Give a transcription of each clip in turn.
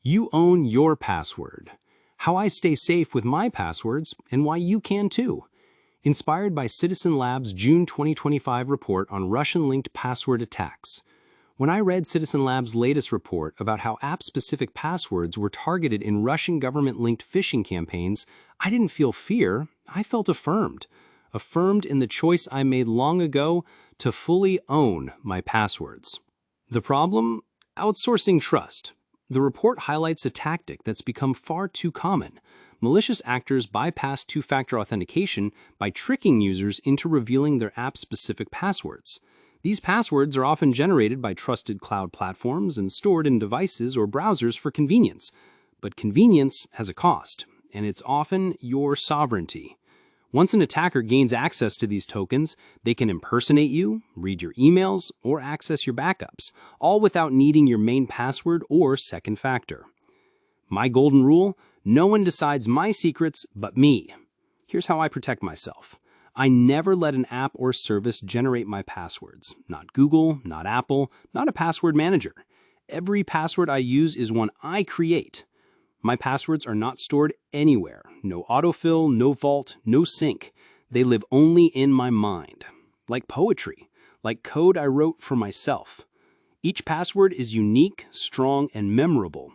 You own your password. How I stay safe with my passwords and why you can too. Inspired by Citizen Lab's June 2025 report on Russian-linked password attacks. When I read Citizen Lab's latest report about how app-specific passwords were targeted in Russian government-linked phishing campaigns, I didn't feel fear, I felt affirmed. Affirmed in the choice I made long ago to fully own my passwords. The problem? Outsourcing trust. The report highlights a tactic that's become far too common. Malicious actors bypass two-factor authentication by tricking users into revealing their app-specific passwords. These passwords are often generated by trusted cloud platforms and stored in devices or browsers for convenience. But convenience has a cost, and it's often your sovereignty. Once an attacker gains access to these tokens, they can impersonate you, read your emails, or access your backups, all without needing your main password or second factor. My golden rule: no one decides my secrets but me. Here's how I protect myself. I never let an app or service generate my passwords. Not Google, not Apple, not a password manager. Every password I use is one I create. My passwords are not stored anywhere. No autofill, no vault, no sync. They live only in my mind. Like poetry, like code I wrote for myself. Each password is unique, strong, and memorable.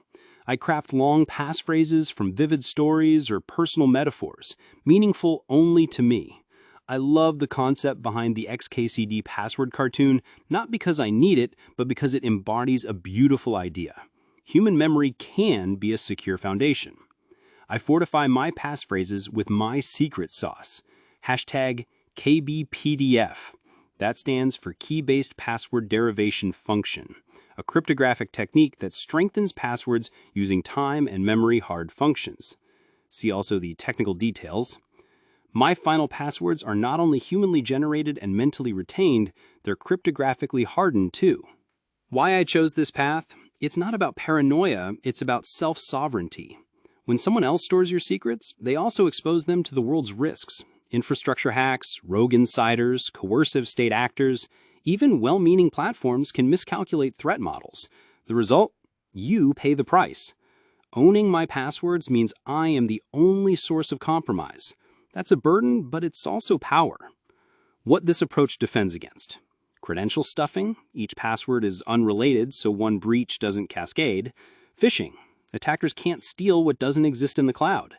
I craft long passphrases from vivid stories or personal metaphors, meaningful only to me. I love the concept behind the XKCD password cartoon, not because I need it, but because it embodies a beautiful idea. Human memory can be a secure foundation. I fortify my passphrases with my secret sauce. Hashtag KBPDF. That stands for Key-Based Password Derivation Function, a cryptographic technique that strengthens passwords using time and memory hard functions. See also the technical details. My final passwords are not only humanly generated and mentally retained, they're cryptographically hardened too. Why I chose this path? It's not about paranoia, it's about self-sovereignty. When someone else stores your secrets, they also expose them to the world's risks. Infrastructure hacks, rogue insiders, coercive state actors, even well-meaning platforms can miscalculate threat models. The result? You pay the price. Owning my passwords means I am the only source of compromise. That's a burden, but it's also power. What this approach defends against: credential stuffing, each password is unrelated so one breach doesn't cascade. Phishing, attackers can't steal what doesn't exist in the cloud.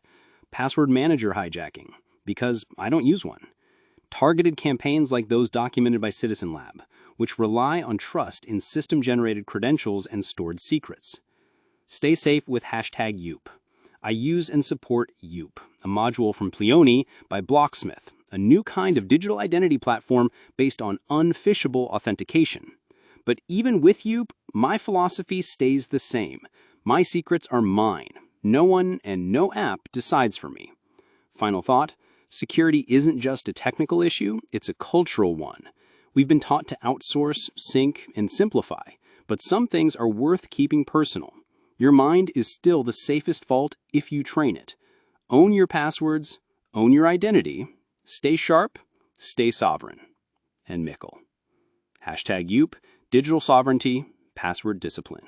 Password manager hijacking, because I don't use one. Targeted campaigns like those documented by Citizen Lab, which rely on trust in system-generated credentials and stored secrets. Stay safe with hashtag Yoop. I use and support Yoop, a module from Pleony by Blocksmith, a new kind of digital identity platform based on unphishable authentication. But even with Yoop, my philosophy stays the same. My secrets are mine. No one and no app decides for me. Final thought: security isn't just a technical issue, it's a cultural one. We've been taught to outsource, sync, and simplify, but some things are worth keeping personal. Your mind is still the safest vault if you train it. Own your passwords, own your identity, stay sharp, stay sovereign. And Michel. Hashtag Yoop, digital sovereignty, password discipline.